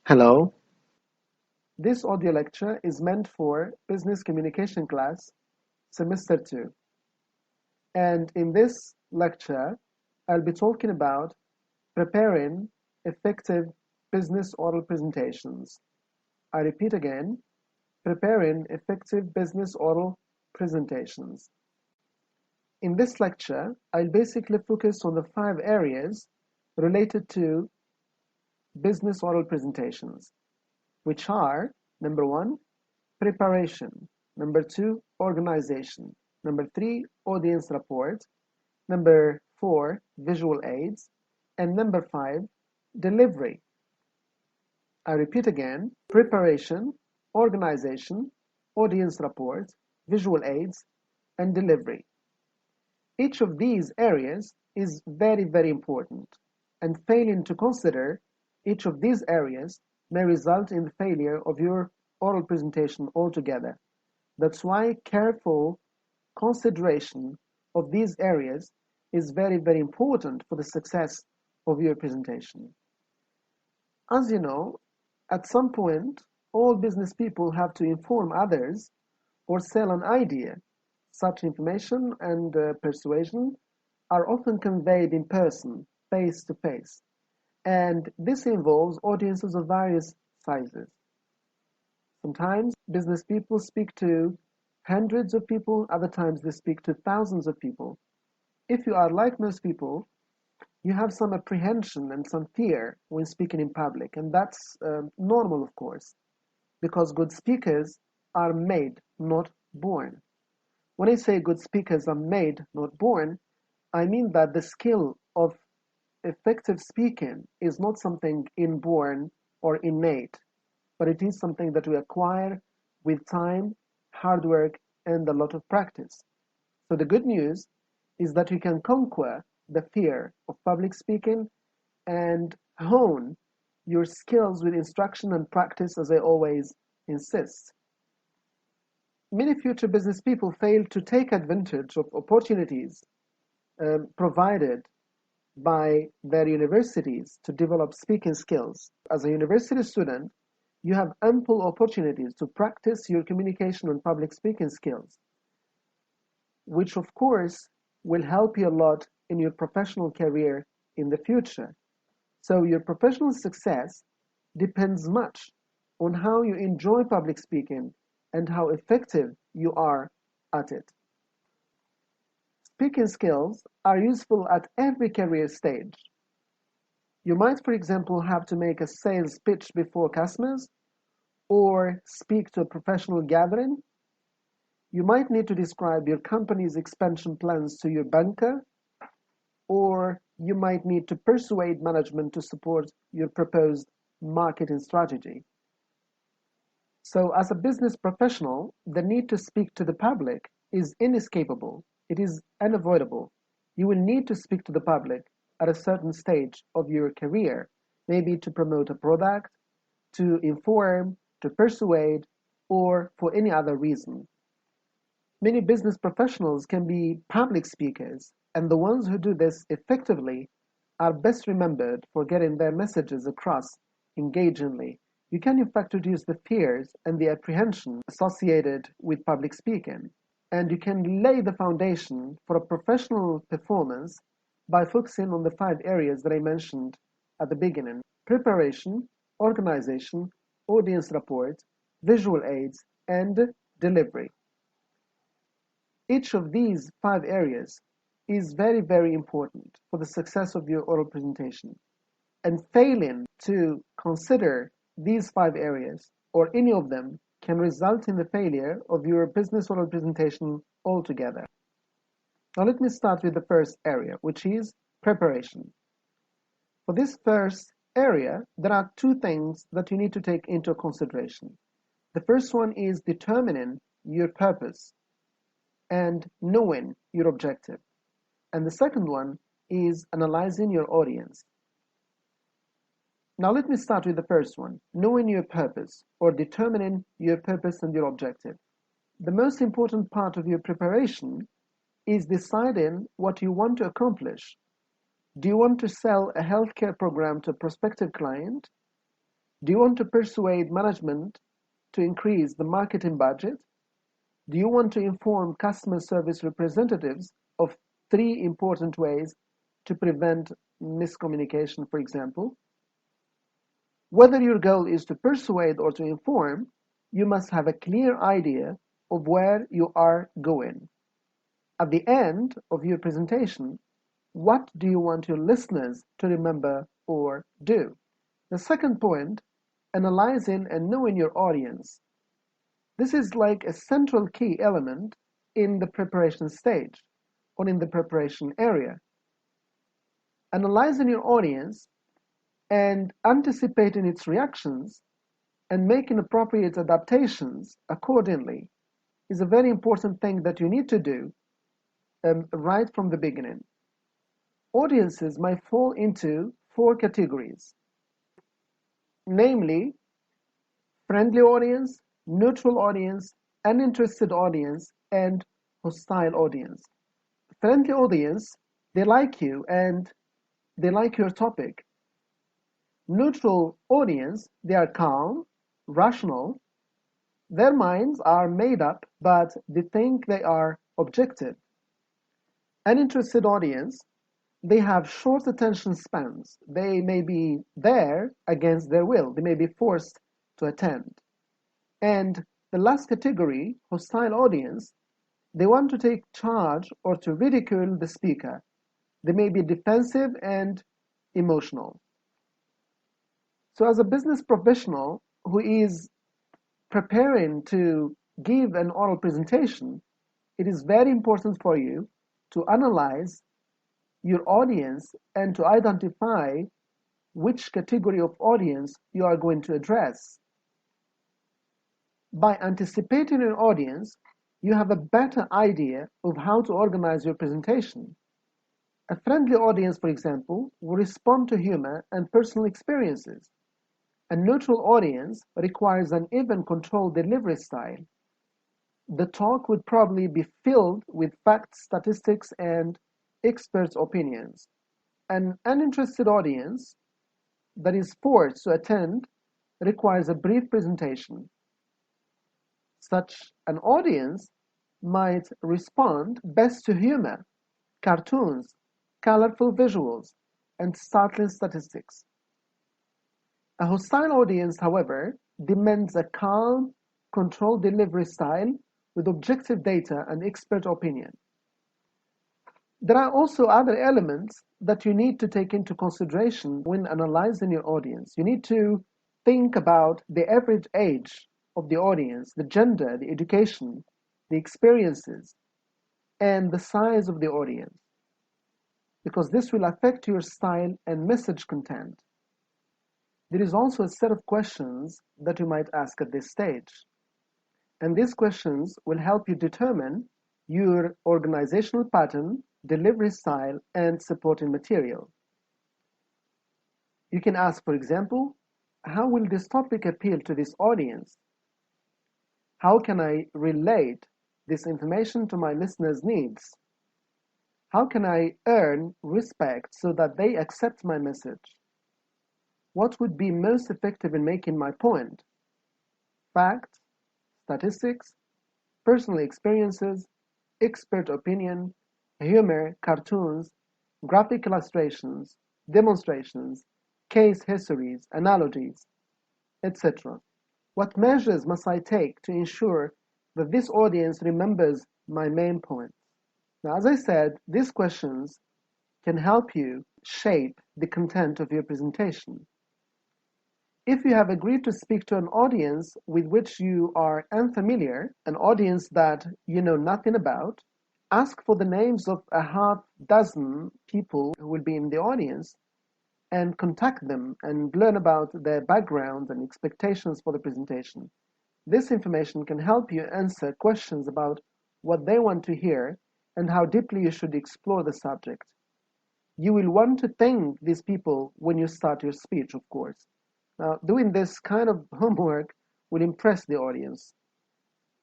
Hello. This audio lecture is meant for Business Communication class, semester 2. And in this lecture, I'll be talking about preparing effective business oral presentations. I repeat again, preparing effective business oral presentations. In this lecture, I'll basically focus on the 5 areas related to business oral presentations, which are: number 1, preparation; number 2, organization; number 3, audience rapport; number 4, visual aids; and number 5, delivery. I repeat again: preparation, organization, audience rapport, visual aids, and delivery. Each of these areas is very, very important, and failing to consider each of these areas may result in the failure of your oral presentation altogether. That's why careful consideration of these areas is very, very important for the success of your presentation. As you know, at some point, all business people have to inform others or sell an idea. Such information and persuasion are often conveyed in person, face to face, and this involves audiences of various sizes. Sometimes business people speak to hundreds of people, other times they speak to thousands of people. If you are like most people, you have some apprehension and some fear when speaking in public, and that's normal, of course, because good speakers are made, not born. When I say good speakers are made, not born, I mean that the skill of effective speaking is not something inborn or innate, but it is something that we acquire with time, hard work, and a lot of practice. So the good news is that you can conquer the fear of public speaking and hone your skills with instruction and practice, as I always insist. Many future business people fail to take advantage of opportunities provided by their universities to develop speaking skills. As a university student, you have ample opportunities to practice your communication and public speaking skills, which of course will help you a lot in your professional career in the future. So your professional success depends much on how you enjoy public speaking and how effective you are at it. Speaking skills are useful at every career stage. You might, for example, have to make a sales pitch before customers or speak to a professional gathering. You might need to describe your company's expansion plans to your banker, or you might need to persuade management to support your proposed marketing strategy. So as a business professional, the need to speak to the public is inescapable. It is unavoidable. You will need to speak to the public at a certain stage of your career, maybe to promote a product, to inform, to persuade, or for any other reason. Many business professionals can be public speakers, and the ones who do this effectively are best remembered for getting their messages across engagingly. You can in fact reduce the fears and the apprehension associated with public speaking, and you can lay the foundation for a professional performance by focusing on the 5 areas that I mentioned at the beginning: preparation, organization, audience rapport, visual aids, and delivery. Each of these 5 areas is very, very important for the success of your oral presentation. And failing to consider these 5 areas, or any of them, can result in the failure of your business oral presentation altogether. Now let me start with the first area, which is preparation. For this first area, there are 2 things that you need to take into consideration. The first one is determining your purpose and knowing your objective. And the second one is analyzing your audience. Now let me start with the first one, knowing your purpose, or determining your purpose and your objective. The most important part of your preparation is deciding what you want to accomplish. Do you want to sell a healthcare program to a prospective client? Do you want to persuade management to increase the marketing budget? Do you want to inform customer service representatives of 3 important ways to prevent miscommunication, for example? Whether your goal is to persuade or to inform, you must have a clear idea of where you are going. At the end of your presentation, what do you want your listeners to remember or do? The second point, analyzing and knowing your audience. This is like a central key element in the preparation stage or in the preparation area. Analyzing your audience and anticipating its reactions and making appropriate adaptations accordingly is a very important thing that you need to do right from the beginning. Audiences might fall into 4 categories, namely friendly audience, neutral audience, uninterested audience, and hostile audience. Friendly audience, they like you and they like your topic. Neutral audience, they are calm, rational. Their minds are made up, but they think they are objective. Uninterested audience, they have short attention spans. They may be there against their will. They may be forced to attend. And the last category, hostile audience, they want to take charge or to ridicule the speaker. They may be defensive and emotional. So as a business professional who is preparing to give an oral presentation, it is very important for you to analyze your audience and to identify which category of audience you are going to address. By anticipating an audience, you have a better idea of how to organize your presentation. A friendly audience, for example, will respond to humor and personal experiences. A neutral audience requires an even controlled delivery style. The talk would probably be filled with facts, statistics, and experts' opinions. An uninterested audience that is forced to attend requires a brief presentation. Such an audience might respond best to humor, cartoons, colorful visuals, and startling statistics. A hostile audience, however, demands a calm, controlled delivery style with objective data and expert opinion. There are also other elements that you need to take into consideration when analyzing your audience. You need to think about the average age of the audience, the gender, the education, the experiences, and the size of the audience, because this will affect your style and message content. There is also a set of questions that you might ask at this stage, and these questions will help you determine your organizational pattern, delivery style, and supporting material. You can ask, for example, how will this topic appeal to this audience? How can I relate this information to my listeners' needs? How can I earn respect so that they accept my message? What would be most effective in making my point? Facts, statistics, personal experiences, expert opinion, humor, cartoons, graphic illustrations, demonstrations, case histories, analogies, etc. What measures must I take to ensure that this audience remembers my main points? Now, as I said, these questions can help you shape the content of your presentation. If you have agreed to speak to an audience with which you are unfamiliar, an audience that you know nothing about, ask for the names of a half-dozen people who will be in the audience and contact them and learn about their background and expectations for the presentation. This information can help you answer questions about what they want to hear and how deeply you should explore the subject. You will want to thank these people when you start your speech, of course. Now, doing this kind of homework will impress the audience.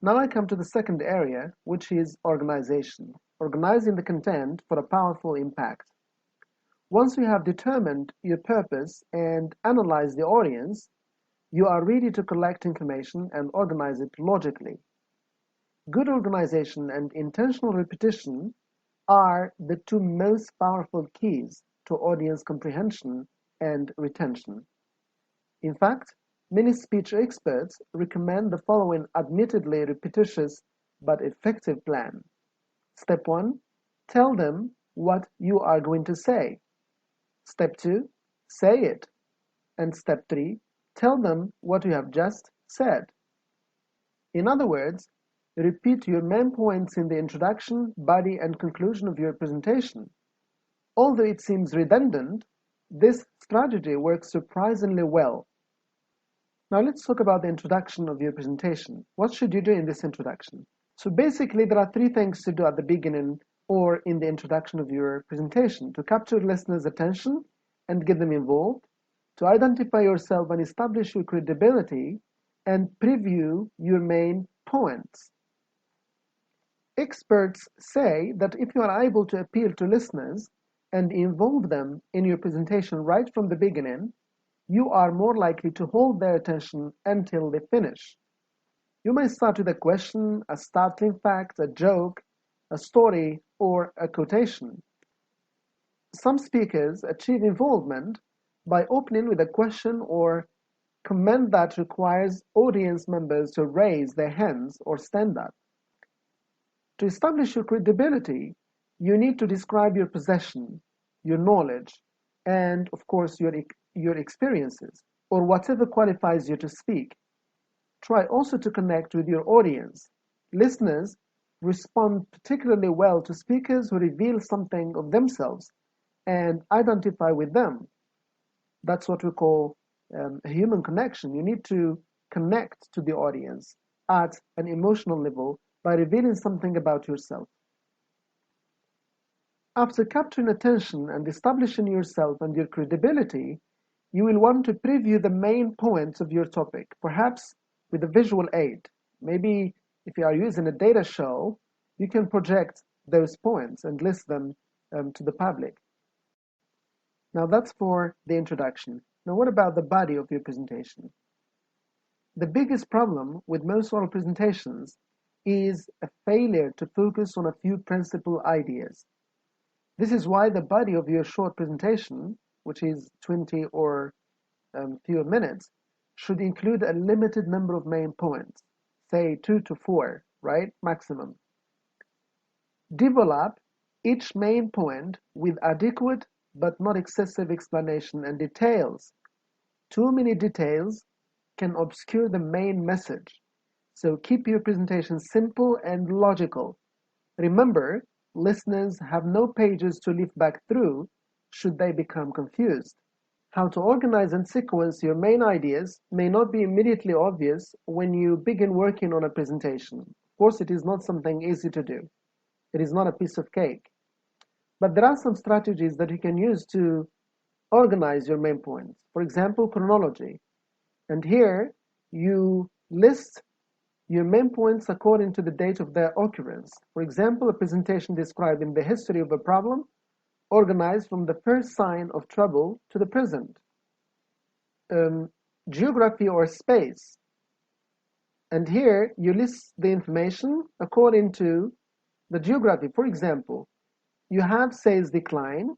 Now I come to the second area, which is organization. Organizing the content for a powerful impact. Once you have determined your purpose and analyzed the audience, You are ready to collect information and organize it logically. Good organization and intentional repetition are the two most powerful keys to audience comprehension and retention. In fact, many speech experts recommend the following admittedly repetitious but effective plan. Step 1. Tell them what you are going to say. Step 2. Say it. And step 3. Tell them what you have just said. In other words, repeat your main points in the introduction, body, and conclusion of your presentation. Although it seems redundant, this strategy works surprisingly well. Now let's talk about the introduction of your presentation. What should you do in this introduction? So basically, there are three things to do at the beginning or in the introduction of your presentation: to capture listeners' attention and get them involved, to identify yourself and establish your credibility, and preview your main points. Experts say that if you are able to appeal to listeners and involve them in your presentation right from the beginning, you are more likely to hold their attention until they finish. You may start with a question, a startling fact, a joke, a story, or a quotation. Some speakers achieve involvement by opening with a question or comment that requires audience members to raise their hands or stand up. To establish your credibility, you need to describe your possession, your knowledge, and of course your experiences, or whatever qualifies you to speak. Try also to connect with your audience. Listeners respond particularly well to speakers who reveal something of themselves and identify with them. That's what we call a human connection. You need to connect to the audience at an emotional level by revealing something about yourself. After capturing attention and establishing yourself and your credibility, you will want to preview the main points of your topic, perhaps with a visual aid. Maybe if you are using a data show, you can project those points and list them to the public. Now that's for the introduction. Now what about the body of your presentation? The biggest problem with most oral presentations is a failure to focus on a few principal ideas. This is why the body of your short presentation, which is 20 or fewer minutes, should include a limited number of main points, say 2 to 4, right? Maximum. Develop each main point with adequate but not excessive explanation and details. Too many details can obscure the main message. So keep your presentation simple and logical. Remember, listeners have no pages to leaf back through should they become confused. How to organize and sequence your main ideas may not be immediately obvious when you begin working on a presentation. Of course, it is not something easy to do. It is not a piece of cake. But there are some strategies that you can use to organize your main points. For example, chronology. And here you list your main points according to the date of their occurrence. For example, a presentation describing the history of a problem organized from the first sign of trouble to the present. Geography or space. And here you list the information according to the geography. For example, you have sales decline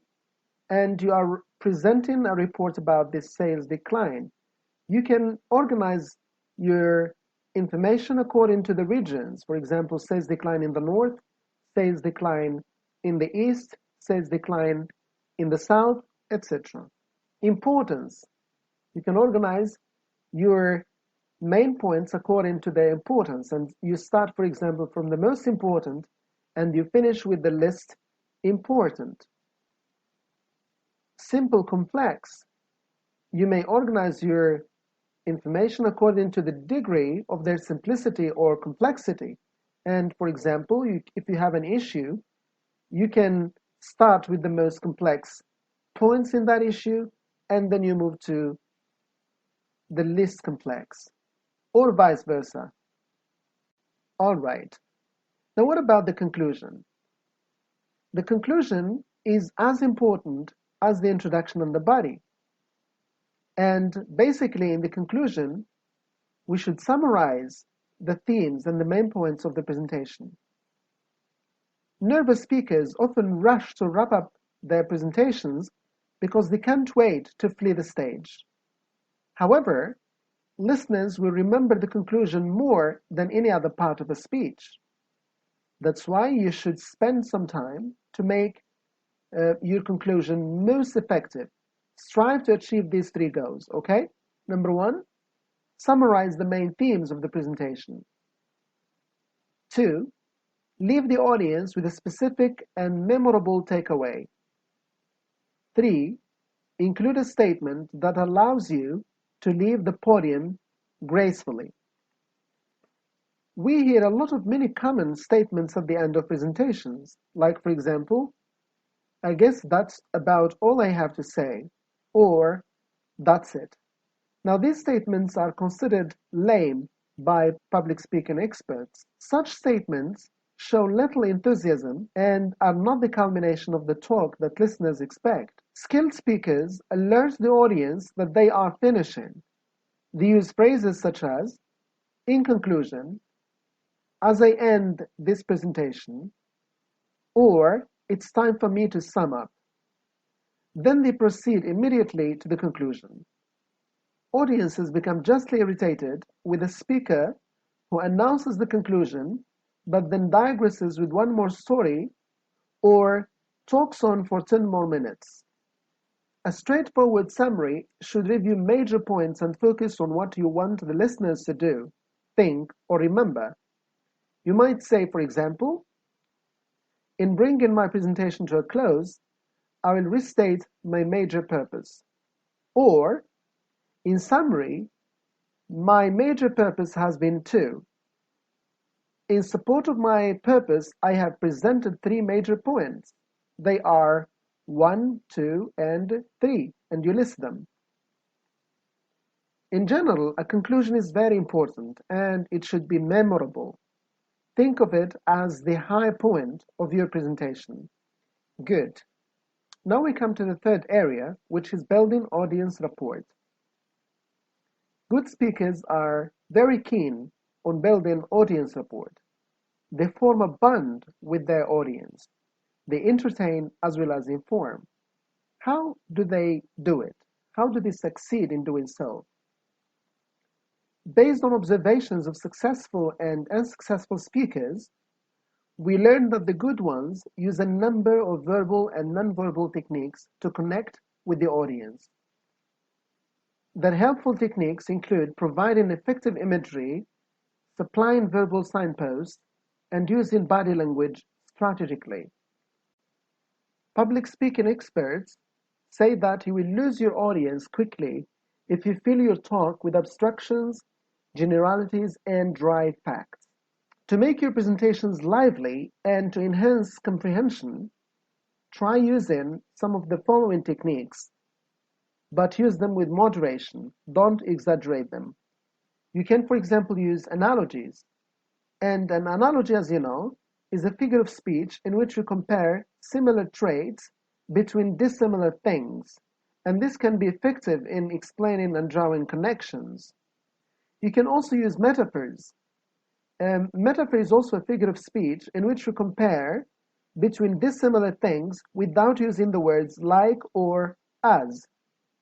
and you are presenting a report about this sales decline. You can organize your information according to the regions. For example, sales decline in the north, sales decline in the east, sales decline in the south, etc. Importance. You can organize your main points according to their importance, and you start, for example, from the most important and you finish with the list important. Simple, complex. You may organize your information according to the degree of their simplicity or complexity. And for example, if you have an issue, you can start with the most complex points in that issue, and then you move to the least complex, or vice versa. All right. Now, what about the conclusion? The conclusion is as important as the introduction and the body. And basically, in the conclusion, we should summarize the themes and the main points of the presentation. Nervous speakers often rush to wrap up their presentations because they can't wait to flee the stage. However, listeners will remember the conclusion more than any other part of a speech. That's why you should spend some time to make your conclusion most effective. Strive to achieve these 3 goals, okay? Number 1, summarize the main themes of the presentation. 2, leave the audience with a specific and memorable takeaway. 3, include a statement that allows you to leave the podium gracefully. We hear a lot of many common statements at the end of presentations, like, for example, "I guess that's about all I have to say," or "that's it." Now, these statements are considered lame by public speaking experts. Such statements show little enthusiasm and are not the culmination of the talk that listeners expect. Skilled speakers alert the audience that they are finishing. They use phrases such as, "in conclusion," "as I end this presentation," or "it's time for me to sum up." Then they proceed immediately to the conclusion. Audiences become justly irritated with a speaker who announces the conclusion but then digresses with one more story or talks on for 10 more minutes. A straightforward summary should review major points and focus on what you want the listeners to do, think, or remember. You might say, for example, "In bringing my presentation to a close, I will restate my major purpose." Or, "In summary, my major purpose has been to. In support of my purpose, I have presented 3 major points. They are 1, 2, and 3, and you list them." In general, a conclusion is very important and it should be memorable. Think of it as the high point of your presentation. Good. Now we come to the third area, which is building audience rapport. Good speakers are very keen on building audience rapport. They form a bond with their audience. They entertain as well as inform. How do they do it? How do they succeed in doing so? Based on observations of successful and unsuccessful speakers, we learned that the good ones use a number of verbal and nonverbal techniques to connect with the audience. Their helpful techniques include providing effective imagery, supplying verbal signposts, and using body language strategically. Public speaking experts say that you will lose your audience quickly if you fill your talk with abstractions, generalities, and dry facts. To make your presentations lively and to enhance comprehension, try using some of the following techniques, but use them with moderation. Don't exaggerate them. You can, for example, use analogies. And an analogy, as you know, is a figure of speech in which you compare similar traits between dissimilar things. And this can be effective in explaining and drawing connections. You can also use metaphors. Metaphor is also a figure of speech in which you compare between dissimilar things without using the words like or as.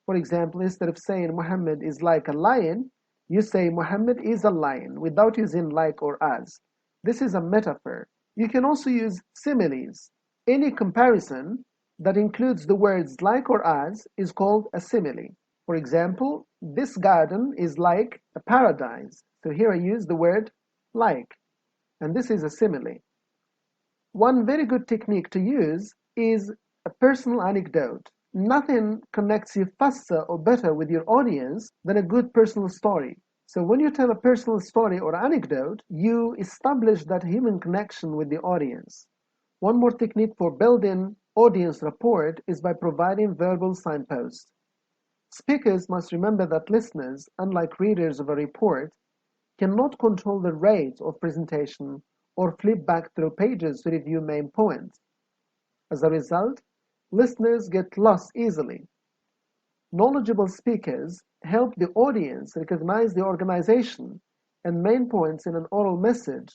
For example, instead of saying Muhammad is like a lion, you say Muhammad is a lion without using like or as. This is a metaphor. You can also use similes. Any comparison that includes the words like or as is called a simile. For example, this garden is like a paradise. So here I use the word like, and this is a simile. One very good technique to use is a personal anecdote. Nothing connects you faster or better with your audience than a good personal story. So when you tell a personal story or anecdote, you establish that human connection with the audience. One more technique for building audience rapport is by providing verbal signposts. Speakers must remember that listeners, unlike readers of a report, cannot control the rate of presentation or flip back through pages to review main points. As a result, listeners get lost easily. Knowledgeable speakers help the audience recognize the organization and main points in an oral message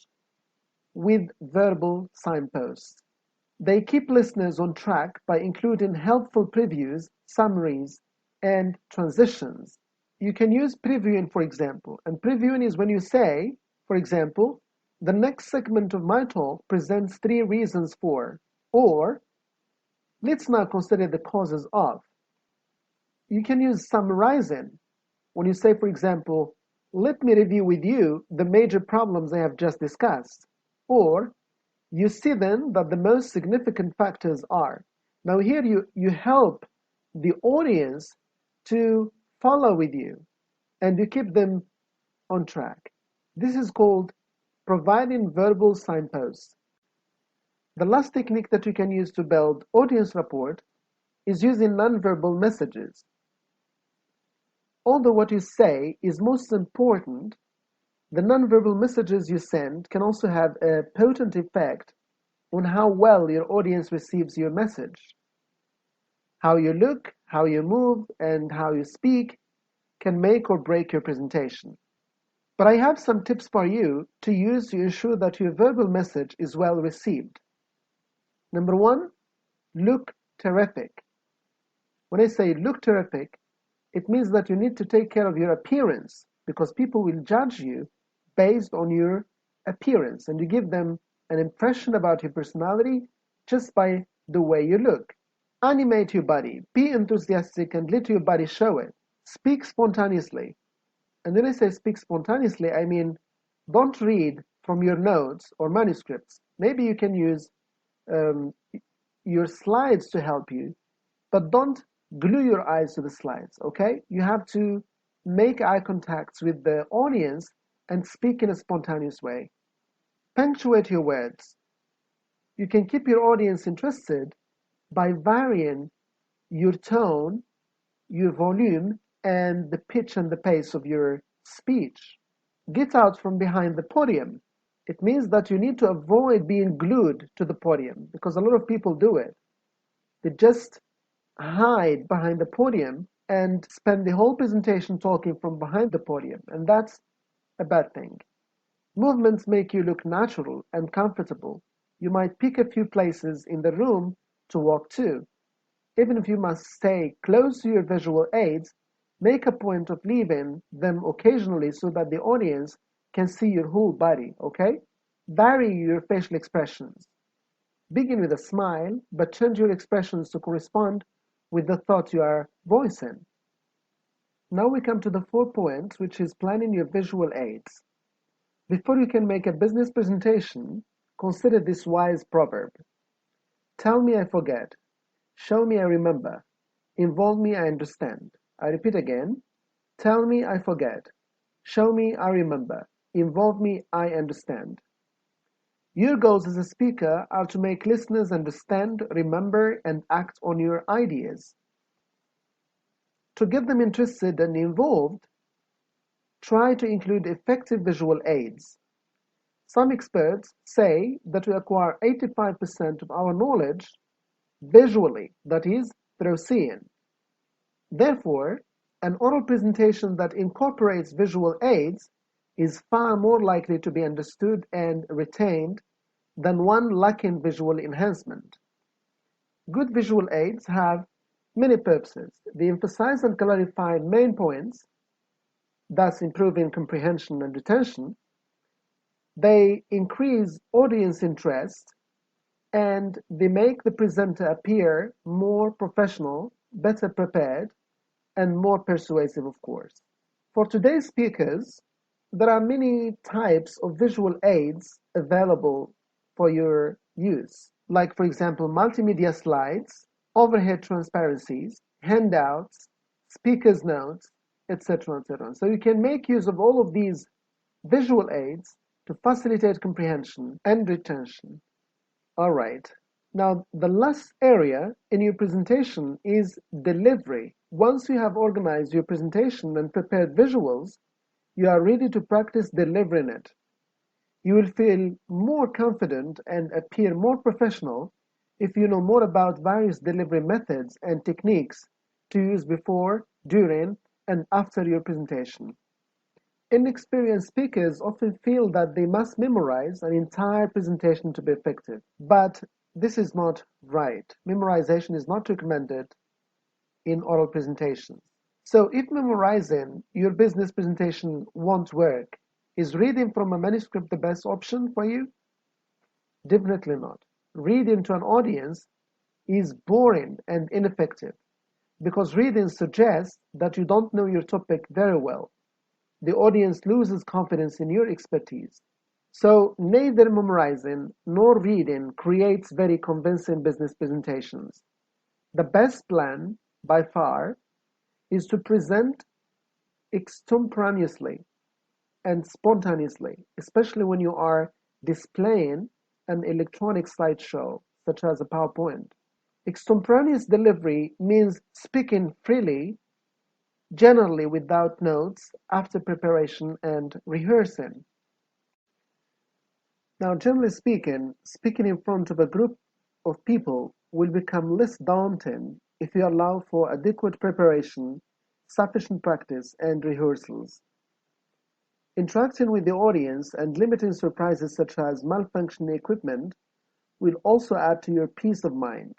with verbal signposts. They keep listeners on track by including helpful previews, summaries, and transitions. You can use previewing, for example. And previewing is when you say, for example, the next segment of my talk presents 3 reasons for, or let's now consider the causes of. You can use summarizing when you say, for example, let me review with you the major problems I have just discussed. Or you see then that the most significant factors are. Now here you help the audience to follow with you and you keep them on track. This is called providing verbal signposts. The last technique that you can use to build audience rapport is using nonverbal messages. Although what you say is most important, the nonverbal messages you send can also have a potent effect on how well your audience receives your message. How you look, how you move, and how you speak can make or break your presentation. But I have some tips for you to use to ensure that your verbal message is well received. Number 1, look terrific. When I say look terrific, it means that you need to take care of your appearance because people will judge you based on your appearance and you give them an impression about your personality just by the way you look. Animate your body, be enthusiastic and let your body show it. Speak spontaneously. And when I say speak spontaneously, I mean don't read from your notes or manuscripts. Maybe you can use your slides to help you, but don't glue your eyes to the slides, okay? You have to make eye contacts with the audience and speak in a spontaneous way. Punctuate your words. You can keep your audience interested by varying your tone, your volume, and the pitch and the pace of your speech. Get out from behind the podium. It means that you need to avoid being glued to the podium because a lot of people do it. They just hide behind the podium and spend the whole presentation talking from behind the podium, and that's a bad thing. Movements make you look natural and comfortable. You might pick a few places in the room to walk to. Even if you must stay close to your visual aids, make a point of leaving them occasionally so that the audience can see your whole body, okay? Vary your facial expressions. Begin with a smile, but change your expressions to correspond with the thought you are voicing. Now we come to the 4th point, which is planning your visual aids. Before you can make a business presentation, consider this wise proverb. Tell me I forget. Show me I remember. Involve me I understand. I repeat again. Tell me I forget. Show me I remember. Involve me I understand. Your goals as a speaker are to make listeners understand, remember, and act on your ideas. To get them interested and involved, try to include effective visual aids. Some experts say that we acquire 85% of our knowledge visually, that is, through seeing. Therefore, an oral presentation that incorporates visual aids is far more likely to be understood and retained than one lacking visual enhancement. Good visual aids have many purposes. They emphasize and clarify main points, thus improving comprehension and retention. They increase audience interest, and they make the presenter appear more professional, better prepared, and more persuasive, of course. For today's speakers, there are many types of visual aids available for your use, like, for example, multimedia slides, overhead transparencies, handouts, speaker's notes, etc., etc. So you can make use of all of these visual aids to facilitate comprehension and retention. All right. Now, the last area in your presentation is delivery. Once you have organized your presentation and prepared visuals, you are ready to practice delivering it. You will feel more confident and appear more professional if you know more about various delivery methods and techniques to use before, during, and after your presentation. Inexperienced speakers often feel that they must memorize an entire presentation to be effective, but this is not right. Memorization is not recommended in oral presentations. So if memorizing your business presentation won't work, is reading from a manuscript the best option for you? Definitely not. Reading to an audience is boring and ineffective because reading suggests that you don't know your topic very well. The audience loses confidence in your expertise. So neither memorizing nor reading creates very convincing business presentations. The best plan, by far, is to present extemporaneously and spontaneously, especially when you are displaying an electronic slideshow, such as a PowerPoint. Extemporaneous delivery means speaking freely, generally without notes, after preparation and rehearsing. Now, generally speaking, speaking in front of a group of people will become less daunting if you allow for adequate preparation, sufficient practice, and rehearsals. Interacting with the audience and limiting surprises such as malfunctioning equipment will also add to your peace of mind.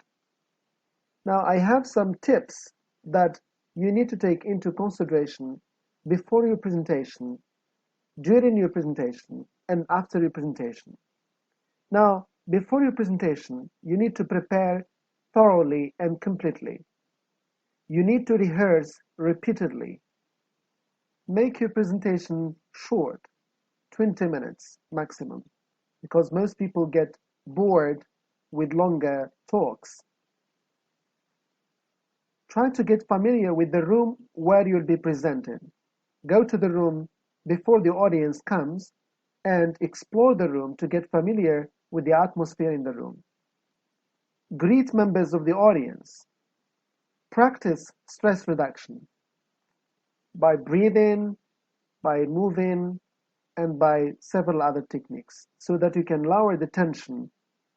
Now, I have some tips that you need to take into consideration before your presentation, during your presentation, and after your presentation. Now, before your presentation, you need to prepare thoroughly and completely. You need to rehearse repeatedly. Make your presentation short, 20 minutes maximum, because most people get bored with longer talks. Try to get familiar with the room where you'll be presenting. Go to the room before the audience comes and explore the room to get familiar with the atmosphere in the room. Greet members of the audience. Practice stress reduction by breathing, by moving, and by several other techniques so that you can lower the tension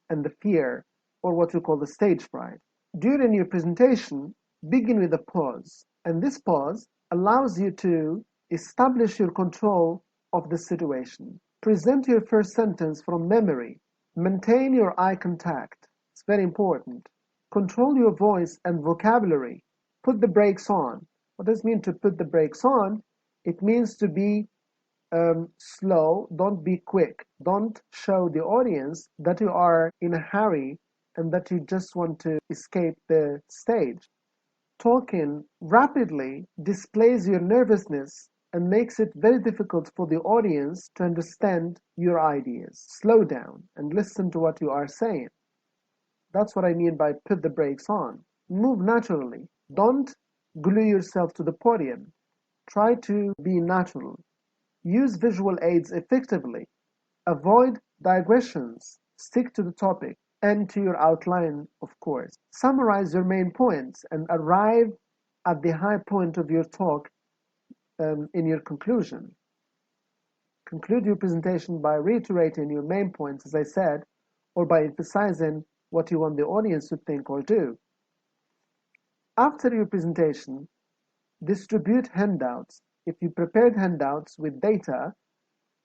and the fear, or what we call the stage fright. During your presentation, begin with a pause, and this pause allows you to establish your control of the situation. Present your first sentence from memory. Maintain your eye contact. It's very important. Control your voice and vocabulary. Put the brakes on. What does it mean to put the brakes on? It means to be slow, don't be quick. Don't show the audience that you are in a hurry and that you just want to escape the stage. Talking rapidly displays your nervousness and makes it very difficult for the audience to understand your ideas. Slow down and listen to what you are saying. That's what I mean by put the brakes on. Move naturally. Don't glue yourself to the podium. Try to be natural. Use visual aids effectively. Avoid digressions. Stick to the topic and to your outline, of course. Summarize your main points and arrive at the high point of your talk in your conclusion. Conclude your presentation by reiterating your main points, as I said, or by emphasizing what you want the audience to think or do. After your presentation, distribute handouts. If you prepared handouts with data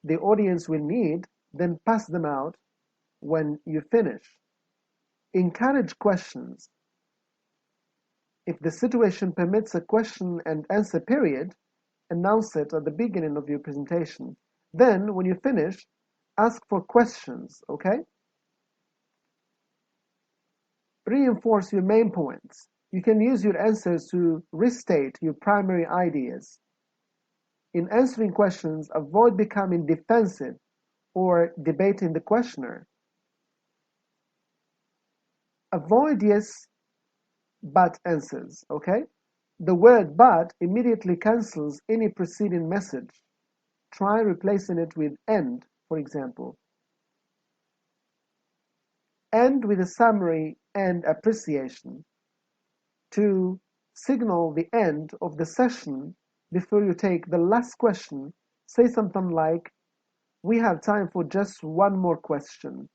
the audience will need, then pass them out when you finish. Encourage questions. If the situation permits a question and answer period, announce it at the beginning of your presentation. Then, when you finish, ask for questions, okay? Reinforce your main points. You can use your answers to restate your primary ideas. In answering questions, avoid becoming defensive or debating the questioner. Avoid yes, but answers, okay? The word but immediately cancels any preceding message. Try replacing it with and, for example. End with a summary and appreciation. To signal the end of the session before you take the last question, say something like, "We have time for just one more question."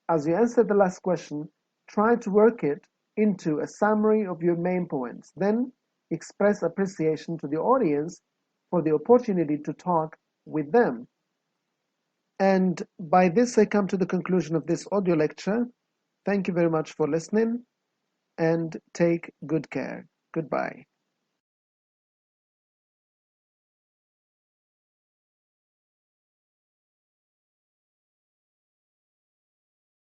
As you answer the last question, try to work it into a summary of your main points. Then express appreciation to the audience for the opportunity to talk with them. And by this, I come to the conclusion of this audio lecture. Thank you very much for listening and take good care. Goodbye.